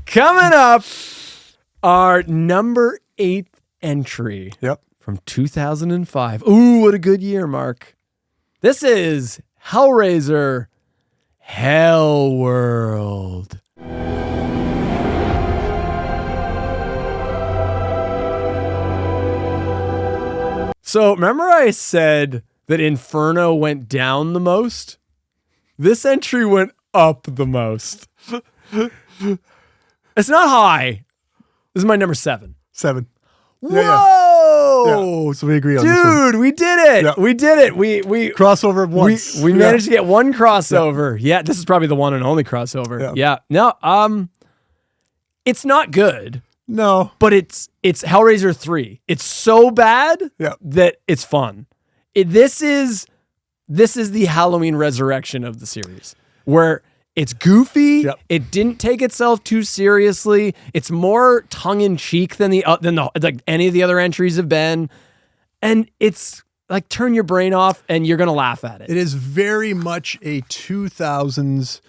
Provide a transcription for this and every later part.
Coming up, our number 8 entry from 2005. Ooh, what a good year, Mark. This is Hellraiser, Hellworld. So remember I said that Inferno went down the most? This entry went up the most. It's not high. This is my number 7. 7. Whoa! Yeah. So we agree on this one. Dude, we did it. Yeah. We did it. We crossover once. We managed to get one crossover. Yeah, this is probably the one and only crossover. Yeah. No, it's not good. No. But it's Hellraiser 3. It's so bad that it's fun. This is the Halloween resurrection of the series, where it's goofy. Yep. It didn't take itself too seriously. It's more tongue in cheek than like any of the other entries have been, and it's like turn your brain off and you're gonna laugh at it. It is very much a 2000s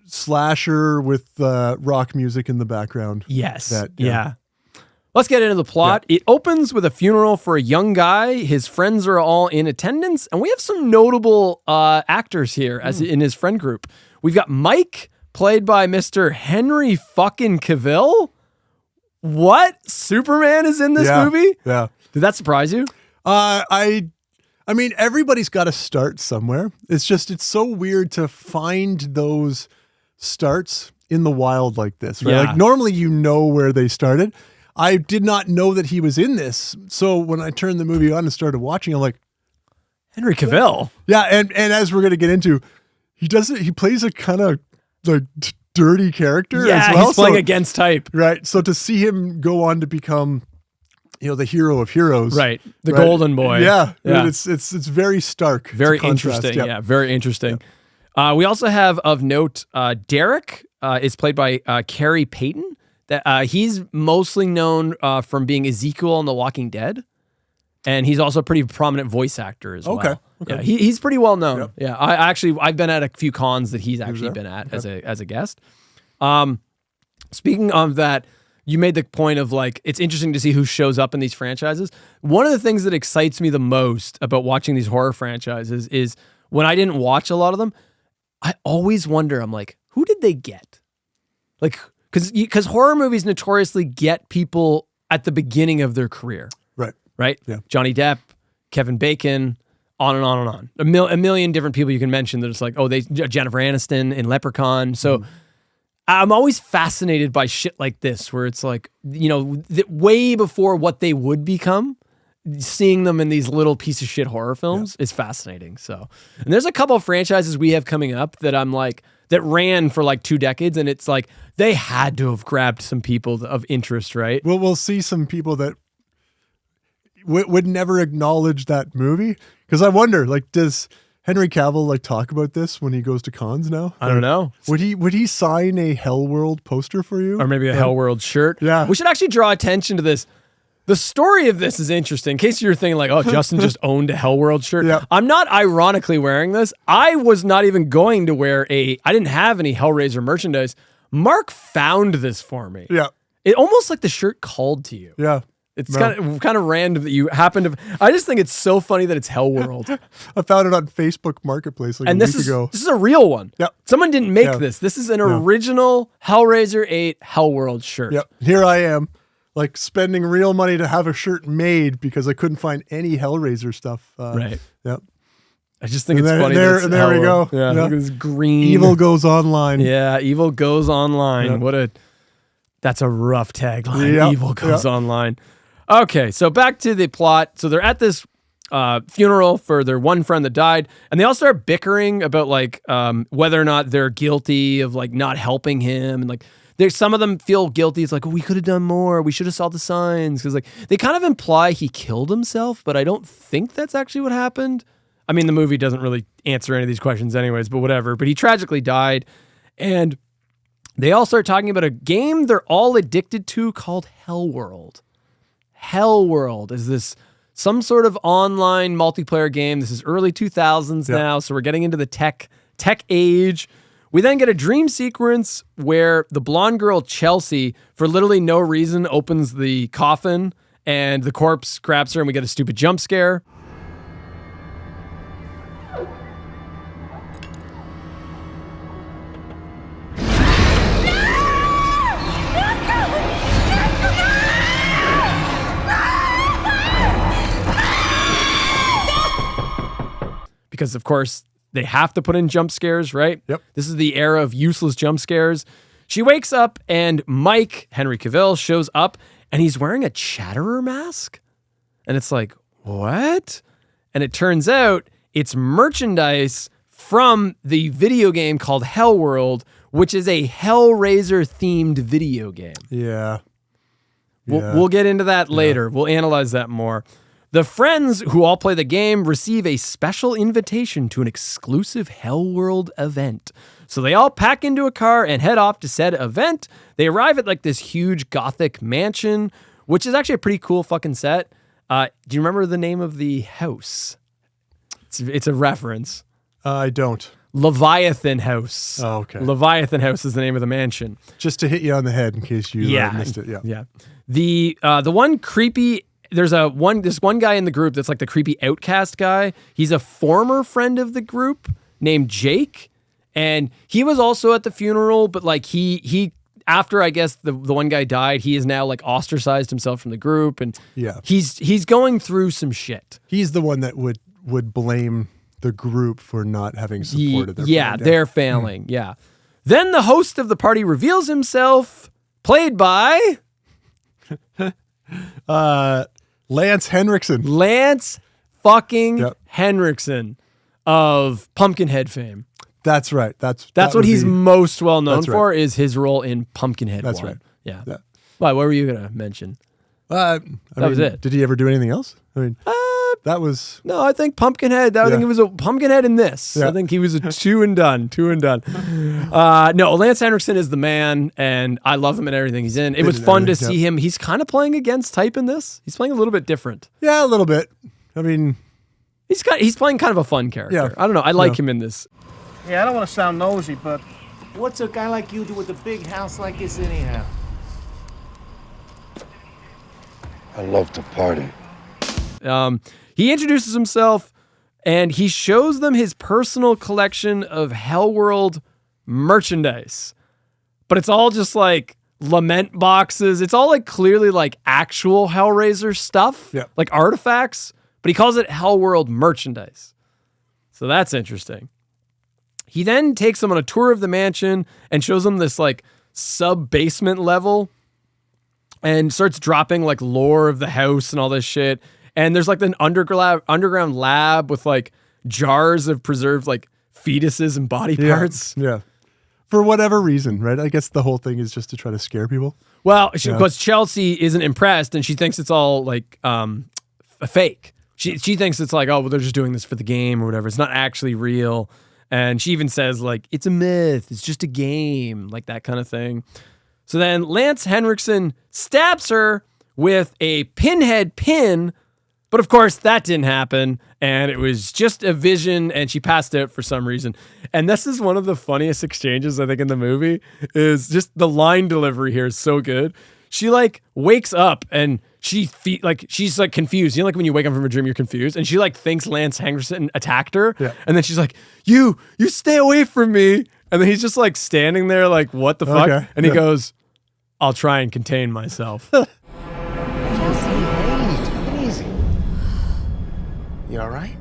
slasher with rock music in the background. Yes. Yeah. Let's get into the plot. Yeah. It opens with a funeral for a young guy. His friends are all in attendance, and we have some notable actors here as in his friend group. We've got Mike, played by Mr. Henry fucking Cavill. What? Superman is in this movie? Yeah. Did that surprise you? I mean, everybody's got to start somewhere. It's so weird to find those starts in the wild like this, right? Yeah. Like normally you know where they started. I did not know that he was in this. So when I turned the movie on and started watching, I'm like, Henry Cavill. Yeah, and as we're going to get into, he plays a kind of like dirty character as well. He's playing against type. Right. So to see him go on to become, the hero of heroes. Right. The golden boy. Yeah. It's very stark. Very interesting. Yeah, very interesting. Yeah. We also have of note, Derek is played by Khary Payton. That he's mostly known from being Ezekiel on The Walking Dead, and he's also a pretty prominent voice actor as well. Okay. Yeah, he's pretty well known. Yep. Yeah, I've been at a few cons that he's actually been at as a guest. Speaking of that, you made the point of like it's interesting to see who shows up in these franchises. One of the things that excites me the most about watching these horror franchises is when I didn't watch a lot of them, I always wonder. I'm like, who did they get? Like. Because horror movies notoriously get people at the beginning of their career. Right? Yeah. Johnny Depp, Kevin Bacon, on and on and on. A million different people you can mention that it's like, Jennifer Aniston in Leprechaun. So I'm always fascinated by shit like this, where it's like, way before what they would become, seeing them in these little piece of shit horror films is fascinating. So, and there's a couple of franchises we have coming up that I'm like, that ran for like 2 decades, and it's like they had to have grabbed some people of interest, right? Well, we'll see some people that would never acknowledge that movie, because I wonder, like, does Henry Cavill like talk about this when he goes to cons now? I don't know. Would he sign a Hellworld poster for you, or maybe a Hellworld shirt? Yeah, we should actually draw attention to this. The story of this is interesting. In case you're thinking like, oh, Justin just owned a Hellworld shirt. Yeah. I'm not ironically wearing this. I was not even going to wear I didn't have any Hellraiser merchandise. Mark found this for me. Yeah. It almost like the shirt called to you. Yeah. It's kind of random that you happen to. I just think it's so funny that it's Hellworld. I found it on Facebook Marketplace like a week ago. This is a real one. Yep. Someone didn't make this. This is an original Hellraiser 8 Hellworld shirt. Yep. Here I am. Like spending real money to have a shirt made because I couldn't find any Hellraiser stuff. Right. Yep. I just think it's funny. There we go. Yeah. Look at this green. Evil goes online. Yeah. Evil goes online. Yep. That's a rough tagline. Yep. Evil goes online. Okay. So back to the plot. So they're at this funeral for their one friend that died, and they all start bickering about like whether or not they're guilty of like not helping him, and like. Some of them feel guilty. It's like, we could have done more. We should have saw the signs. Because like they kind of imply he killed himself, but I don't think that's actually what happened. I mean, the movie doesn't really answer any of these questions anyways, but whatever. But he tragically died. And they all start talking about a game they're all addicted to called Hellworld. Hellworld is this some sort of online multiplayer game. This is early 2000s now, so we're getting into the tech age, We then get a dream sequence where the blonde girl, Chelsea, for literally no reason, opens the coffin and the corpse grabs her and we get a stupid jump scare. Because, of course, they have to put in jump scares, right? Yep. This is the era of useless jump scares. She wakes up and Mike, Henry Cavill, shows up and he's wearing a Chatterer mask. And it's like, what? And it turns out it's merchandise from the video game called Hellworld, which is a Hellraiser themed video game. Yeah. We'll get into that later. We'll analyze that more. The friends who all play the game receive a special invitation to an exclusive Hellworld event. So they all pack into a car and head off to said event. They arrive at like this huge gothic mansion, which is actually a pretty cool fucking set. Do you remember the name of the house? It's a reference. I don't. Leviathan House. Oh, okay. Leviathan House is the name of the mansion. Just to hit you on the head in case you missed it. Yeah. The one creepy... There's this one guy in the group that's like the creepy outcast guy. He's a former friend of the group named Jake, and he was also at the funeral. But like he after I guess the one guy died, he is now like ostracized himself from the group, and he's going through some shit. He's the one that would blame the group for not having supported their friend. They're failing. Yeah. Then the host of the party reveals himself, played by Lance Henriksen. Lance fucking Henriksen of Pumpkinhead fame. That's right. That's what he's most well known for is his role in Pumpkinhead. That's 1. right. Yeah. Why? What were you gonna mention? That was it. Did he ever do anything else? I mean, that was... No, I think Pumpkinhead. I think it was a Pumpkinhead in this. Yeah. I think he was a two and done. No, Lance Henriksen is the man, and I love him and everything he's in. It was fun to see him. He's kind of playing against type in this. He's playing a little bit different. Yeah, a little bit. I mean... He's playing kind of a fun character. Yeah. I don't know. I like him in this. Yeah, I don't want to sound nosy, but what's a guy like you do with a big house like this anyhow? I love to party. He introduces himself and he shows them his personal collection of Hellworld merchandise. But it's all just like lament boxes. It's all like clearly like actual Hellraiser stuff, like artifacts, but he calls it Hellworld merchandise. So that's interesting. He then takes them on a tour of the mansion and shows them this like sub-basement level and starts dropping like lore of the house and all this shit. And there's like an underground lab with like jars of preserved like fetuses and body parts. Yeah. For whatever reason, right? I guess the whole thing is just to try to scare people. Well, because Chelsea isn't impressed and she thinks it's all like a fake. She thinks it's like, oh, well, they're just doing this for the game or whatever. It's not actually real. And she even says like, it's a myth. It's just a game, like that kind of thing. So then Lance Henriksen stabs her with a Pinhead pin, but of course that didn't happen, and it was just a vision, and she passed out for some reason. And this is one of the funniest exchanges, I think, in the movie, is just the line delivery here is so good. She like wakes up and she's like confused. You know, like when you wake up from a dream, you're confused, and she like thinks Lance Henriksen attacked her, and then she's like, "You stay away from me." And then he's just like standing there, like, "What the fuck?" Okay. And he goes, "I'll try and contain myself." Jesse, hey, take it easy. You all right?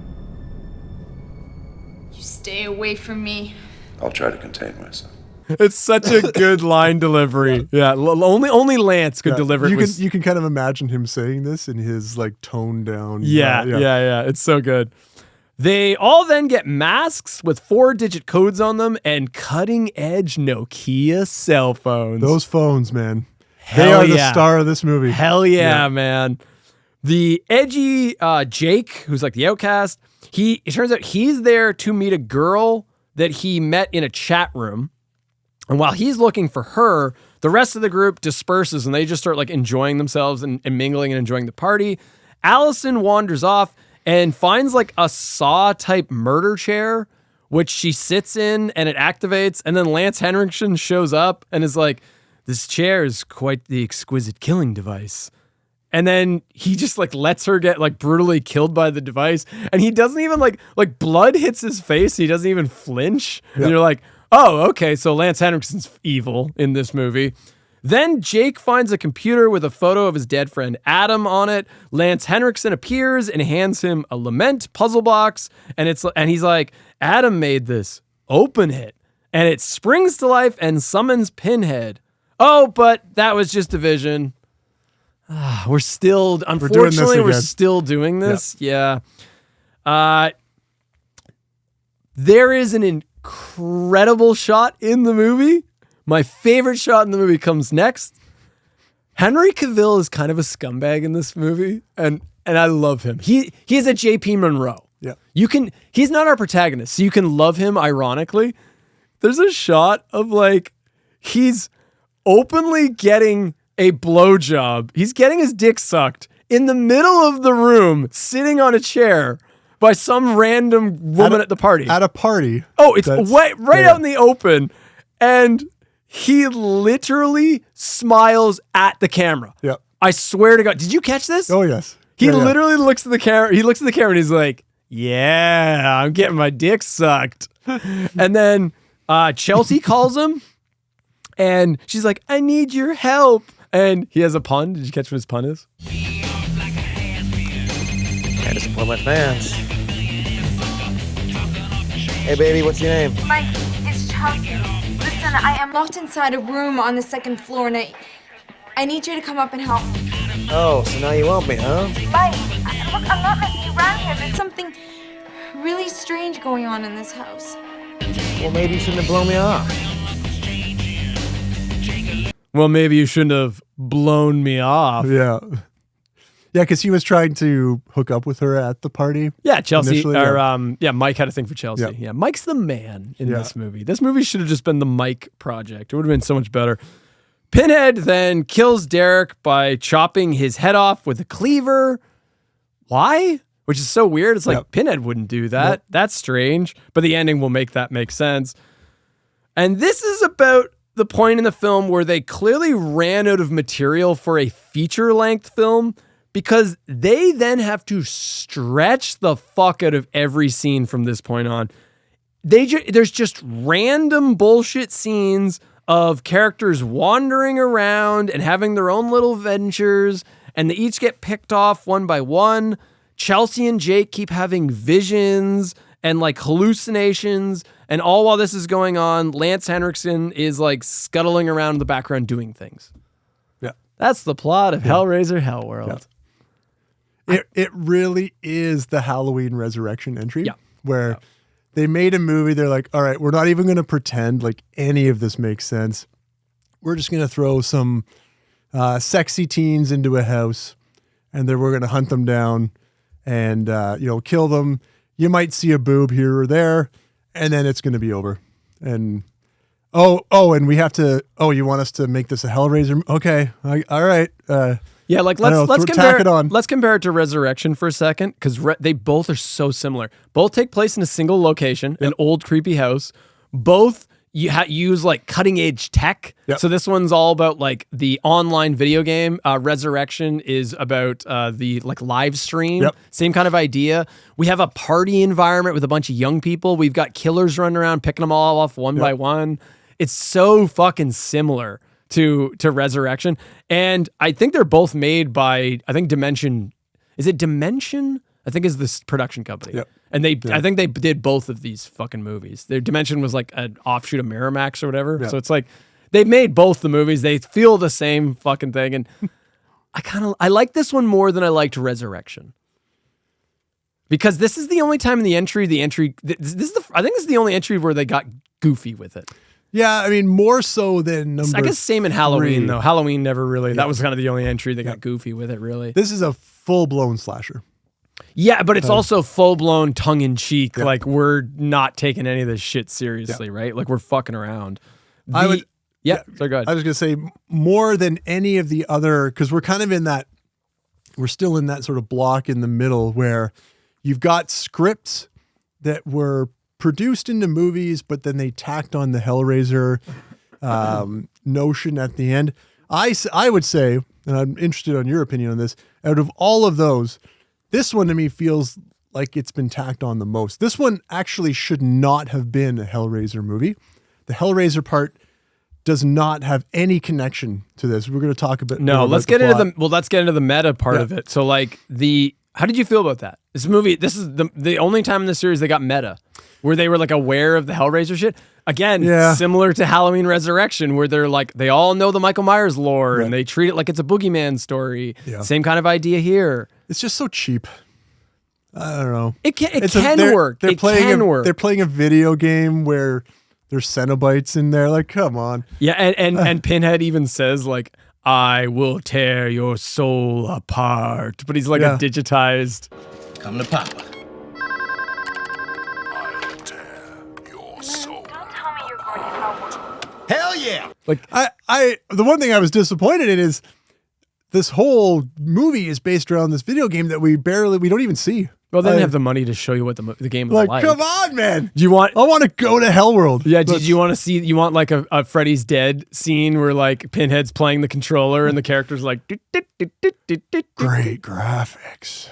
You stay away from me. I'll try to contain myself. It's such a good line delivery. Yeah, only Lance could deliver it. You can kind of imagine him saying this in his like toned down. Yeah. It's so good. They all then get masks with 4-digit codes on them and cutting-edge Nokia cell phones. Those phones, man. They are the star of this movie. Hell yeah, man. The edgy Jake, who's like the outcast, it turns out he's there to meet a girl that he met in a chat room. And while he's looking for her, the rest of the group disperses and they just start like enjoying themselves and mingling and enjoying the party. Allison wanders off and finds like a Saw type murder chair which she sits in and it activates. And then Lance Henriksen shows up and is like, this chair is quite the exquisite killing device. And then he just like lets her get like brutally killed by the device. And he doesn't even like blood hits his face. He doesn't even flinch. Yeah. And you're like, oh, okay. So Lance Henriksen's evil in this movie. Then Jake finds a computer with a photo of his dead friend Adam on it. Lance Henriksen appears and hands him a lament puzzle box. And he's like, Adam made this. Open it. And it springs to life and summons Pinhead. Oh, but that was just a vision. We're still, unfortunately, we're still doing this. Yeah. There is an incredible shot in the movie. My favorite shot in the movie comes next. Henry Cavill is kind of a scumbag in this movie, and I love him. He is a JP Monroe. Yeah. He's not our protagonist, so you can love him ironically. There's a shot of like he's openly getting a blowjob. He's getting his dick sucked in the middle of the room, sitting on a chair by some random woman at the party. At a party. Oh, it's right out in the open. And he literally smiles at the camera. Yeah. I swear to God. Did you catch this? Oh, yes. He literally looks at the camera. He looks at the camera and he's like, yeah, I'm getting my dick sucked. And then Chelsea calls him and she's like, I need your help. And he has a pun. Did you catch what his pun is? I disappoint my fans. Hey, baby, what's your name? Mike, it's Chelsea. Listen, I am locked inside a room on the second floor, and I need you to come up and help me. Oh, so now you want me, huh? Mike, look, I'm not messing around here. There's something really strange going on in this house. Well, maybe you shouldn't have blown me off. Well, maybe you shouldn't have blown me off. Yeah. Yeah, because he was trying to hook up with her at the party. Yeah, Chelsea. Mike had a thing for Chelsea. Yeah, yeah Mike's the man in this movie. This movie should have just been the Mike project. It would have been so much better. Pinhead then kills Derek by chopping his head off with a cleaver. Why? Which is so weird. It's like Pinhead wouldn't do that. Yep. That's strange. But the ending will make that make sense. And this is about the point in the film where they clearly ran out of material for a feature-length film because they then have to stretch the fuck out of every scene from this point on. There's just random bullshit scenes of characters wandering around and having their own little ventures, and they each get picked off one by one. Chelsea and Jake keep having visions and like hallucinations, and all while this is going on, Lance Henriksen is like scuttling around in the background doing things. Yeah. That's the plot of Hellraiser Hellworld. Yeah. It really is the Halloween Resurrection entry where they made a movie. They're like, all right, we're not even going to pretend like any of this makes sense. We're just going to throw some sexy teens into a house, and then we're going to hunt them down and, kill them. You might see a boob here or there, and then it's going to be over. And, and we have to, you want us to make this a Hellraiser? Okay. All right. Yeah, like let's compare it to Resurrection for a second, because they both are so similar. Both take place in a single location, an old creepy house. Both use like cutting edge tech. Yep. So this one's all about like the online video game. Resurrection is about the like live stream. Yep. Same kind of idea. We have a party environment with a bunch of young people. We've got killers running around picking them all off one by one. It's so fucking similar to Resurrection. And I think they're both made by, I think Dimension. Is it Dimension? I think is this production company. Yep. And I think they did both of these fucking movies. Their Dimension was like an offshoot of Miramax or whatever. Yep. So it's like they made both the movies. They feel the same fucking thing. And I like this one more than I liked Resurrection. Because this is the only time in the entry, I think this is the only entry where they got goofy with it. Yeah, I mean, more so than number I guess same in Halloween, though. Halloween never really, that was kind of the only entry that got goofy with it, really. This is a full-blown slasher. Yeah, but it's also full-blown tongue-in-cheek. Like, we're not taking any of this shit seriously, right? Like, we're fucking around. So go ahead. I was going to say, more than any of the other, because we're kind of in that, we're still in that sort of block in the middle where you've got scripts that were produced into movies, but then they tacked on the Hellraiser notion at the end. I would say, and I'm interested on your opinion on this, out of all of those, this one to me feels like it's been tacked on the most. This one actually should not have been a Hellraiser movie. The Hellraiser part does not have any connection to this. We're going to talk a bit. No, let's get into the meta part of it. So like how did you feel about that? This movie, this is the only time in the series they got meta, where they were like aware of the Hellraiser shit. Again, similar to Halloween Resurrection, where they're like, they all know the Michael Myers lore and they treat it like it's a boogeyman story. Yeah. Same kind of idea here. It's just so cheap. I don't know. It can work. They're playing a video game where there's Cenobites in there. Like, come on. Yeah, and Pinhead even says like, I will tear your soul apart. But he's like a digitized. Come to Papa. I'll tear your soul. Don't tell me you're going to Hellworld. Hell yeah! Like I the one thing I was disappointed in is this whole movie is based around this video game that we don't even see. Well, they didn't have the money to show you what the game was like. Come on, man. I want to go to Hellworld. Yeah, did you want to see, you want like a Freddy's Dead scene where like Pinhead's playing the controller and the character's like, great graphics.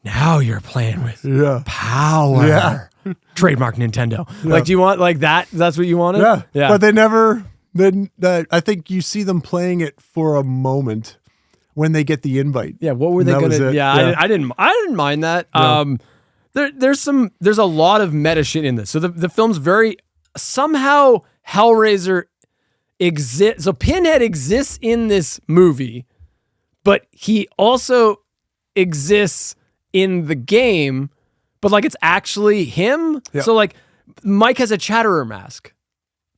Now you're playing with power. Yeah. Trademark Nintendo. Yeah. Like, do you want like that? That's what you wanted? Yeah. But they never, I think you see them playing it for a moment when they get the invite. Yeah, what were they gonna? Yeah, I didn't mind that. No. There's a lot of meta shit in this. So the film's very somehow Hellraiser exists. So Pinhead exists in this movie, but he also exists in the game. But like it's actually him. Yeah. So like Mike has a Chatterer mask,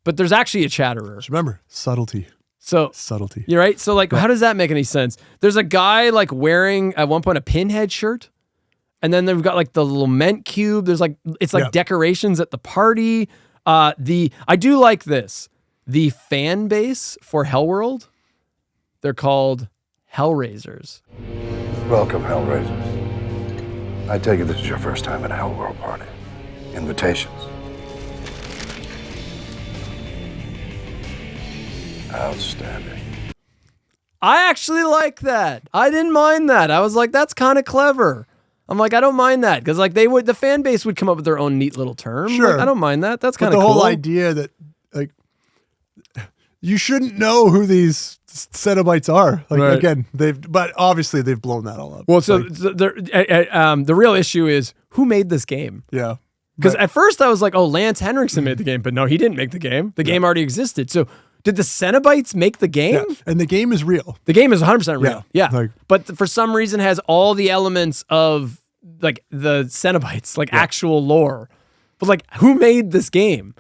but there's actually a Chatterer. Just remember, subtlety. So subtlety. You're right. So like, how does that make any sense? There's a guy like wearing at one point a Pinhead shirt, and then they've got like the lament cube. There's like it's like decorations at the party. I do like this. The fan base for Hellworld, they're called Hellraisers. Welcome, Hellraisers. I take it this is your first time at a Hellworld party. Invitations. Outstanding. I actually like that. I didn't mind that. I was like, that's kind of clever. I'm like, I don't mind that because like the fan base would come up with their own neat little term. Sure, like, I don't mind that. That's kind of cool. The whole idea that like you shouldn't know who these Cenobites are. Like again, but obviously they've blown that all up. Well, so the real issue is who made this game. Yeah. Because at first I was like, oh, Lance Henriksen made the game, but no, he didn't make the game. The game already existed. So did the Cenobites make the game? Yeah. And the game is real. The game is 100% real. Yeah. Like, but for some reason has all the elements of like the Cenobites, like actual lore. But like, who made this game?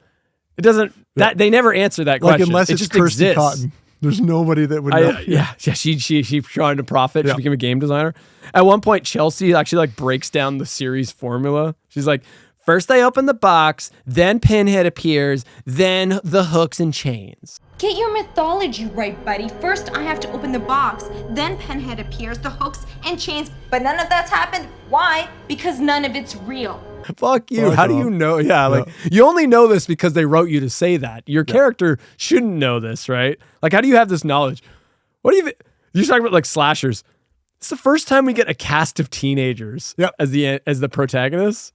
It doesn't, that they never answer that question. Like unless it's just Kirsty exists. Cotton. There's nobody that would know. She trying to profit. She became a game designer. At one point, Chelsea actually like breaks down the series formula. She's like, first I open the box, then Pinhead appears, then the hooks and chains. Get your mythology right, buddy. First, I have to open the box. Then Pinhead appears, the hooks and chains. But none of that's happened. Why? Because none of it's real. Fuck you. How do you know? Yeah, like you only know this because they wrote you to say that. Your character shouldn't know this, right? Like, how do you have this knowledge? What do you're talking about like slashers. It's the first time we get a cast of teenagers as the protagonists.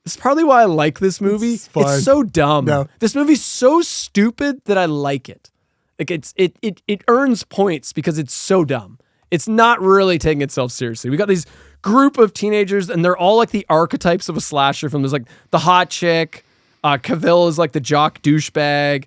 It's probably why I like this movie. It's so dumb. No. This movie's so stupid that I like it. Like it earns points because it's so dumb. It's not really taking itself seriously. We got these group of teenagers and they're all like the archetypes of a slasher film. There's like the hot chick, Cavill is like the jock douchebag,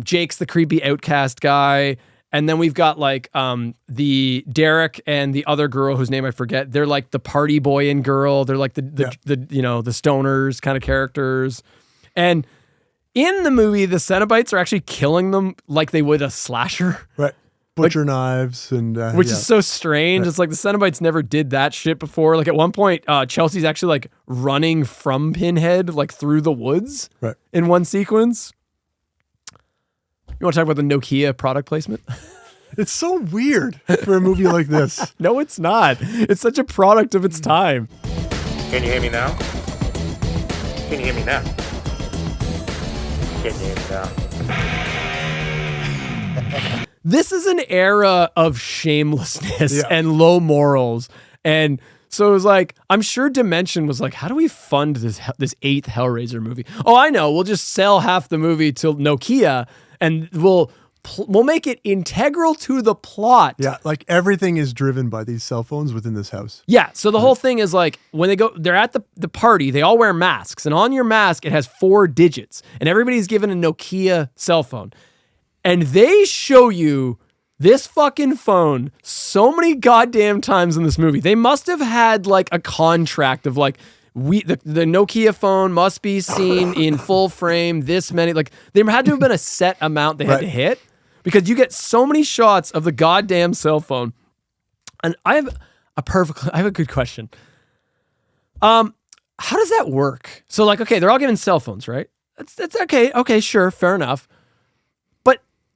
Jake's the creepy outcast guy. And then we've got like the Derek and the other girl whose name I forget. They're like the party boy and girl. They're like the stoners kind of characters. And in the movie, the Cenobites are actually killing them like they would a slasher. Right. Butcher knives and which is so strange. Right. It's like the Cenobites never did that shit before. Like at one point, Chelsea's actually like running from Pinhead like through the woods in one sequence. You want to talk about the Nokia product placement? It's so weird for a movie like this. No, it's not. It's such a product of its time. Can you hear me now? Can you hear me now? Can you hear me now? This is an era of shamelessness Yeah. and low morals. And so it was like, I'm sure Dimension was like, how do we fund this 8th Hellraiser movie? Oh, I know. We'll just sell half the movie to Nokia and we'll make it integral to the plot. Yeah, like everything is driven by these cell phones within this house. Yeah, so the whole thing is like, when they're at the party, they all wear masks. And on your mask, it has 4 digits. And everybody's given a Nokia cell phone. And they show you this fucking phone so many goddamn times in this movie. They must have had like a contract of like, the Nokia phone must be seen in full frame this many. Like, there had to have been a set amount they had to hit because you get so many shots of the goddamn cell phone. And I have a good question. How does that work? So like, okay, they're all given cell phones, right? That's okay. Okay, sure, fair enough.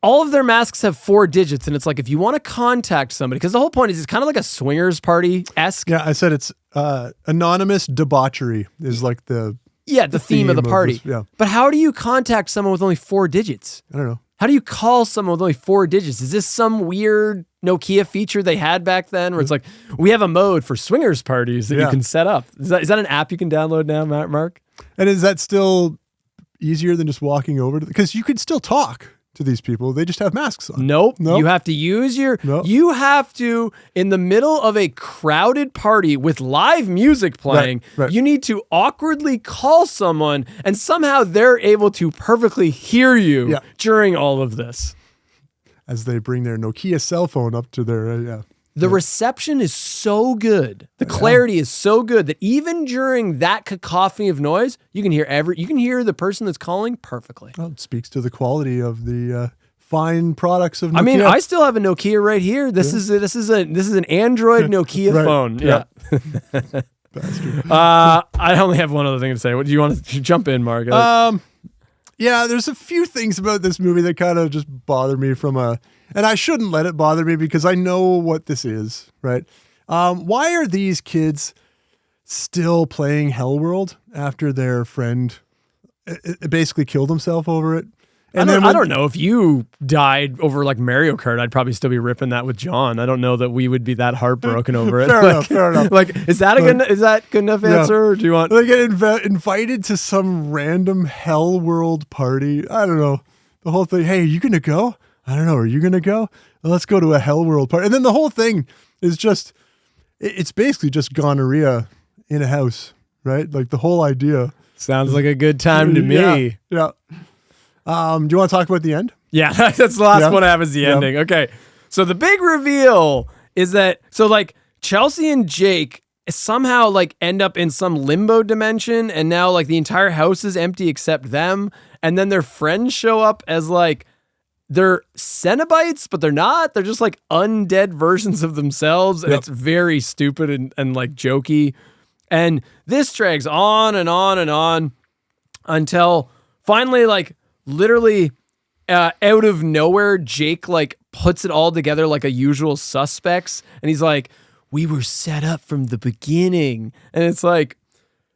All of their masks have 4 digits, and it's like if you want to contact somebody, because the whole point is it's kind of like a swingers party-esque. Yeah, I said it's anonymous debauchery is like the theme of the party. Yeah. But how do you contact someone with only 4 digits? I don't know. How do you call someone with only 4 digits? Is this some weird Nokia feature they had back then where it's like, we have a mode for swingers parties that you can set up? Is that an app you can download now, Mark? And is that still easier than just walking over to because you could still talk to these people. They just have masks on. Nope. You have to use you have to, in the middle of a crowded party with live music playing, you need to awkwardly call someone and somehow they're able to perfectly hear you during all of this. As they bring their Nokia cell phone up to their, The reception is so good. The clarity is so good that even during that cacophony of noise, you can hear the person that's calling perfectly. Well, it speaks to the quality of the fine products of Nokia. I mean, I still have a Nokia right here. This is an Android Nokia phone. Yeah. I only have one other thing to say. What do you want to jump in, Mark? Yeah, there's a few things about this movie that kind of just bother me and I shouldn't let it bother me because I know what this is, right? Why are these kids still playing Hellworld after their friend basically killed himself over it? And I don't know if you died over like Mario Kart, I'd probably still be ripping that with John. I don't know that we would be that heartbroken over it. Fair enough. Like, is that good enough answer? Or do you want? They get invited to some random Hellworld party. I don't know. The whole thing. Hey, are you gonna go? I don't know. Are you gonna go? Well, let's go to a Hellworld party. And then the whole thing is just, it's basically just gonorrhea in a house, right? Like the whole idea. Sounds like a good time to me. Yeah. Do you want to talk about the end? Yeah, that's the last one I have is the ending. Okay. So the big reveal is that, like Chelsea and Jake somehow like end up in some limbo dimension and now like the entire house is empty except them. And then their friends show up as like, they're Cenobites, but they're not. They're just like undead versions of themselves. And it's very stupid and like jokey. And this drags on and on and on until finally like, literally out of nowhere, Jake like puts it all together like a Usual Suspects, and he's like, we were set up from the beginning. And it's like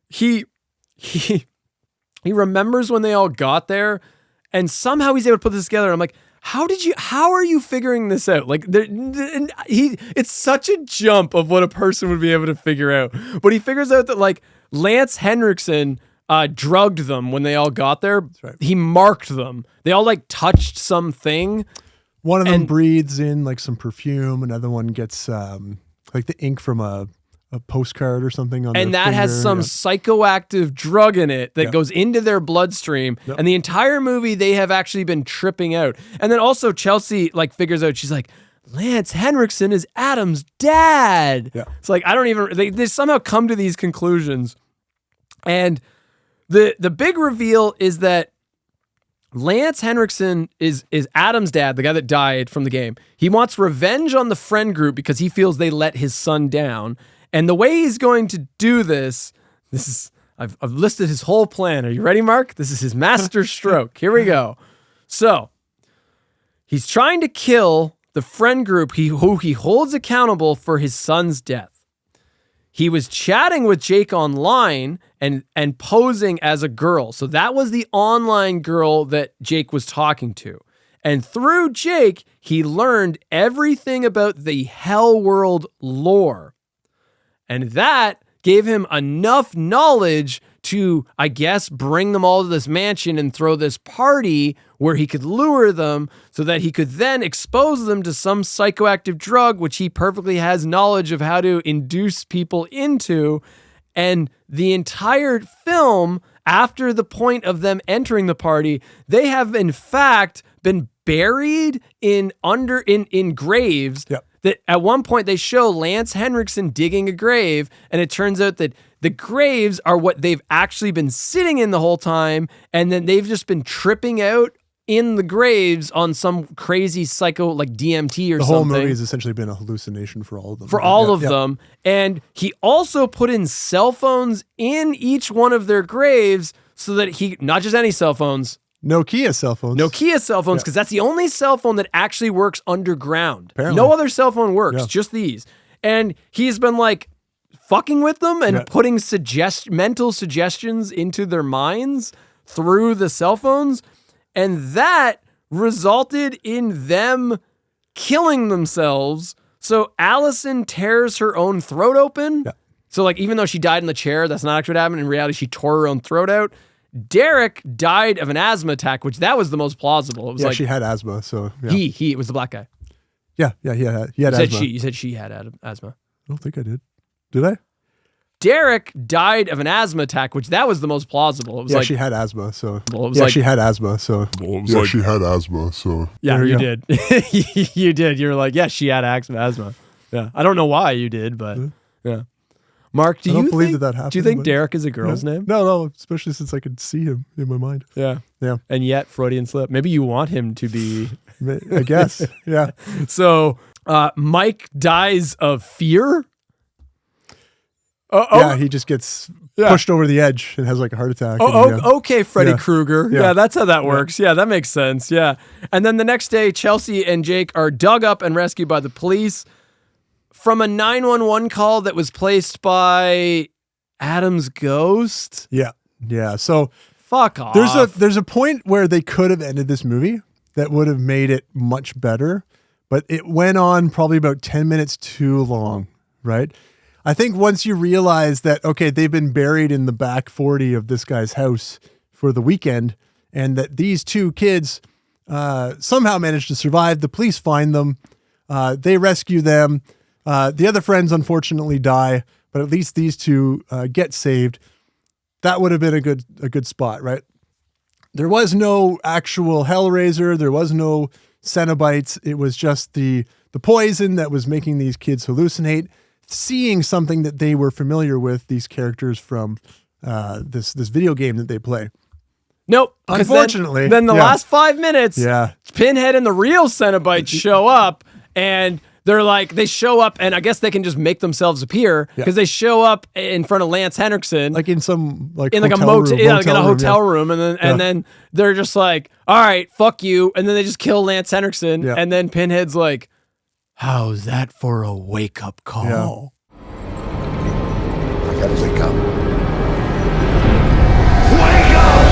he remembers when they all got there, and somehow he's able to put this together. I'm like, how are you figuring this out? Like it's such a jump of what a person would be able to figure out. But he figures out that like Lance Henriksen drugged them when they all got there. That's right. He marked them. They all like touched something. One of them breathes in like some perfume. Another one gets like the ink from a postcard or something on and their that finger. has some psychoactive drug in it that goes into their bloodstream. Yep. And the entire movie they have actually been tripping out. And then also Chelsea like figures out, she's like, Lance Henriksen is Adam's dad. Yeah. It's like, I don't even, they somehow come to these conclusions. And the big reveal is that Lance Henriksen is Adam's dad, the guy that died from the game. He wants revenge on the friend group because he feels they let his son down. And the way he's going to do this is, I've listed his whole plan. Are you ready, Mark? This is his master stroke. Here we go. So he's trying to kill the friend group who he holds accountable for his son's death. he was chatting with Jake online and posing as a girl. So that was the online girl that Jake was talking to. And through Jake, he learned everything about the Hellworld lore. And that gave him enough knowledge to, I guess, bring them all to this mansion and throw this party where he could lure them so that he could then expose them to some psychoactive drug, which he perfectly has knowledge of how to induce people into. And the entire film, after the point of them entering the party, they have in fact been buried in graves. Yep. That at one point they show Lance Henriksen digging a grave, and it turns out that the graves are what they've actually been sitting in the whole time, and then they've just been tripping out in the graves on some crazy psycho like DMT or something. The whole movie has essentially been a hallucination for all of them. For all of them. And he also put in cell phones in each one of their graves so that not just any cell phones. Nokia cell phones. Because that's the only cell phone that actually works underground. Apparently. No other cell phone works, just these. And he's been like fucking with them and putting mental suggestions into their minds through the cell phones. And that resulted in them killing themselves. So Allison tears her own throat open. Yeah. So like, even though she died in the chair, that's not actually what happened. In reality, she tore her own throat out. Derek died of an asthma attack, which that was the most plausible. It was she had asthma. So it was the black guy. He had asthma. You said she had asthma. I don't think I did. Did I? Derek died of an asthma attack, which that was the most plausible. It was she had asthma. So she had asthma. So she had asthma. So you did. You did. You were like, she had asthma. Yeah, I don't know why you did, but yeah. Mark, do you believe that happened? Do you think Derek is a girl's name? No, especially since I could see him in my mind. Yeah. And yet, Freudian slip. Maybe you want him to be. I guess. Yeah. So Mike dies of fear. He just gets pushed over the edge and has like a heart attack. Okay, Freddy Krueger. Yeah, that's how that works. Yeah, that makes sense. Yeah. And then the next day, Chelsea and Jake are dug up and rescued by the police from a 911 call that was placed by Adam's ghost. Yeah. So fuck off. There's a point where they could have ended this movie that would have made it much better, but it went on probably about 10 minutes too long, right? I think once you realize that, okay, they've been buried in the back 40 of this guy's house for the weekend, and that these two kids somehow managed to survive, the police find them, they rescue them, the other friends unfortunately die, but at least these two get saved. That would have been a good spot, right? There was no actual Hellraiser, there was no Cenobites, it was just the poison that was making these kids hallucinate, seeing something that they were familiar with, these characters from this video game that they play. Nope. Unfortunately. Then the last 5 minutes, Pinhead and the real Cenobites show up, and they show up, and I guess they can just make themselves appear because they show up in front of Lance Henriksen, like in some in a hotel room, and then they're just like, all right, fuck you, and then they just kill Lance Henriksen, and then Pinhead's like, how's that for a wake-up call? I gotta wake up. Wake up!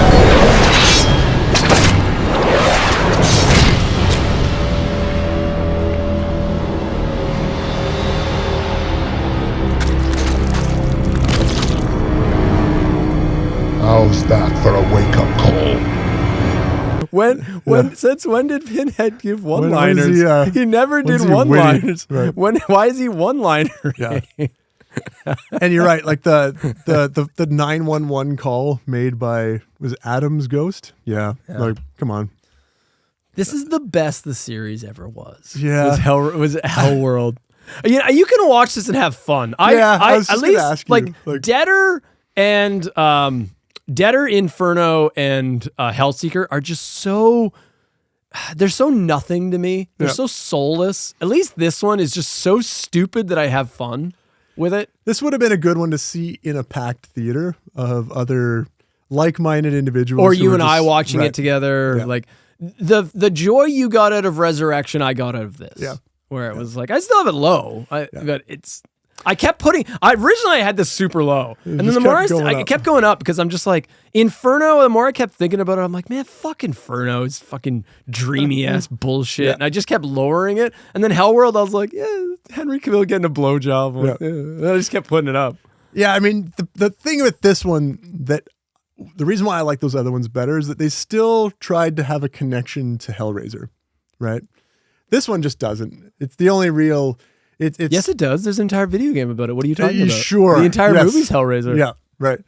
How's that for a wake-up call? Since when did Pinhead give one-liners? He never did one-liners. Right. Why is he one-liner? Yeah. And you're right, like the 911 call made by, was it Adam's ghost? Yeah. Like, come on. This is the best the series ever was. Yeah. Was Hellworld. You can watch this and have fun. I was just gonna ask you, like Deader and Deader, Inferno, and Hellseeker are just so... They're so nothing to me. They're so soulless. At least this one is just so stupid that I have fun with it. This would have been a good one to see in a packed theater of other like-minded individuals. Or you and I watching it together. Yeah. Like the joy you got out of Resurrection, I got out of this. Yeah. Where it was like, I still have it low. But it's... Originally I had this super low. And then the more I kept going up because I'm just like, Inferno, the more I kept thinking about it, I'm like, man, fuck Inferno is fucking dreamy ass bullshit. And I just kept lowering it. And then Hellworld, I was like, yeah, Henry Cavill getting a blowjob. Like, yeah. I just kept putting it up. Yeah, I mean, the thing with this one the reason why I like those other ones better is that they still tried to have a connection to Hellraiser, right? This one just doesn't. It's the only real... Yes, it does. There's an entire video game about it. What are you talking about? Sure. The entire movie's Hellraiser. Yeah, right.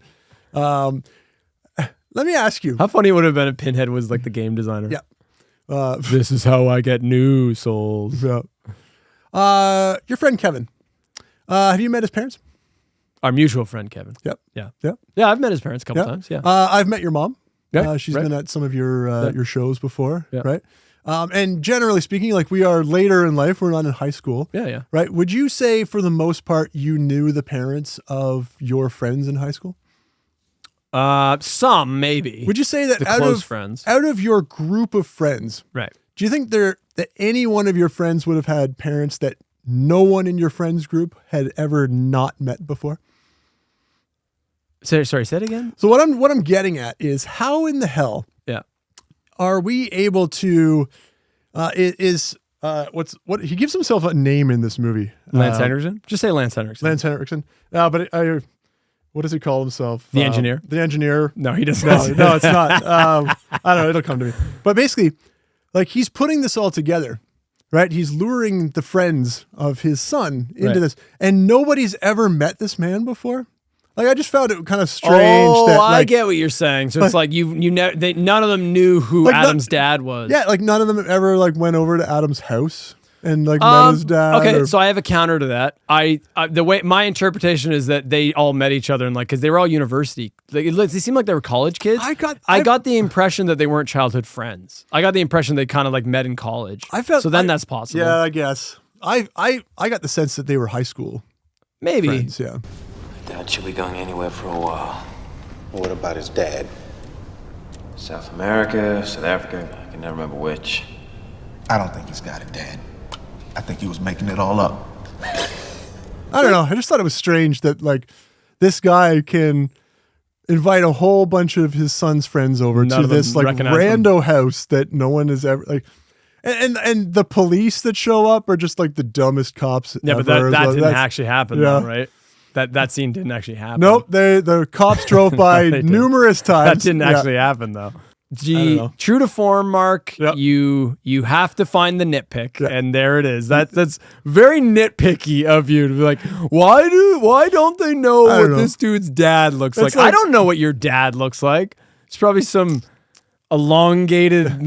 Let me ask you. How funny it would have been if Pinhead was like the game designer. Yeah. This is how I get new souls. Yeah. Your friend Kevin. Have you met his parents? Our mutual friend Kevin. Yep. Yeah. Yep. Yeah, I've met his parents a couple times. Yeah. I've met your mom. Yeah. She's been at some of your shows before, Yeah. right? And generally speaking, like we are later in life, we're not in high school. Yeah. Right? Would you say for the most part you knew the parents of your friends in high school? Some maybe. Would you say that the close friends out of your group of friends, right? Do you think that any one of your friends would have had parents that no one in your friends group had ever not met before? Sorry, say it again. So what I'm getting at is how in the hell are we able to what he gives himself a name in this movie? Lance Henriksen? Just say Lance Henriksen. Lance Henriksen. But what does he call himself? The engineer? The engineer. No, he doesn't. No, it's not. I don't know. It'll come to me. But basically, like he's putting this all together, right? He's luring the friends of his son into this. And nobody's ever met this man before. Like I just found it kind of strange. I get what you're saying. So it's like none of them knew who Adam's dad was. Yeah, like none of them ever like went over to Adam's house and like met his dad. Okay, so I have a counter to that. The way my interpretation is that they all met each other and like because they were all university. Like they seemed like they were college kids. I got the impression that they weren't childhood friends. I got the impression they kind of like met in college. That's possible. Yeah, I guess. I got the sense that they were high school. Maybe. Friends, yeah. Dad should be going anywhere for a while. What about his dad? South America, South Africa, I can never remember which. I don't think he's got a dad. I think he was making it all up. I don't know. I just thought it was strange that like this guy can invite a whole bunch of his son's friends over to this like rando house that no one has ever like. And the police that show up are just like the dumbest cops ever. But that didn't actually happen though, right? That scene didn't actually happen. Nope, the cops drove by numerous times. That didn't actually happen though. True to form, Mark. Yep. You have to find the nitpick, and there it is. That's very nitpicky of you to be like, why don't they know what this dude's dad looks like? I don't know what your dad looks like. It's probably some elongated,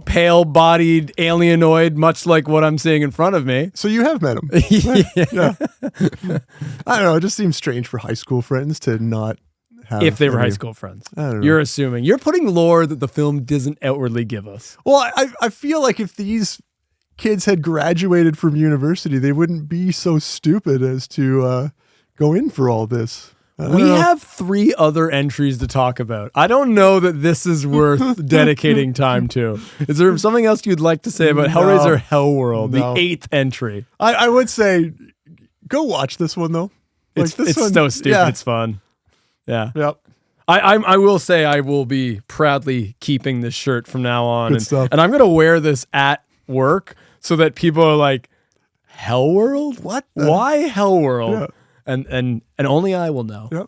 pale-bodied alienoid, much like what I'm seeing in front of me. So you have met him. Yeah. I don't know. It just seems strange for high school friends to not have. If they were high school friends. I don't know. You're assuming. You're putting lore that the film doesn't outwardly give us. Well, I feel like if these kids had graduated from university, they wouldn't be so stupid as to go in for all this. We have 3 other entries to talk about. I don't know that this is worth dedicating time to. Is there something else you'd like to say about Hellraiser Hellworld, the 8th entry? I would say go watch this one, though. It's so stupid. Yeah. It's fun. Yeah. Yep. I will say I will be proudly keeping this shirt from now on. And I'm going to wear this at work so that people are like, Hellworld? What? Why Hellworld? Yeah. And only I will know. Yep.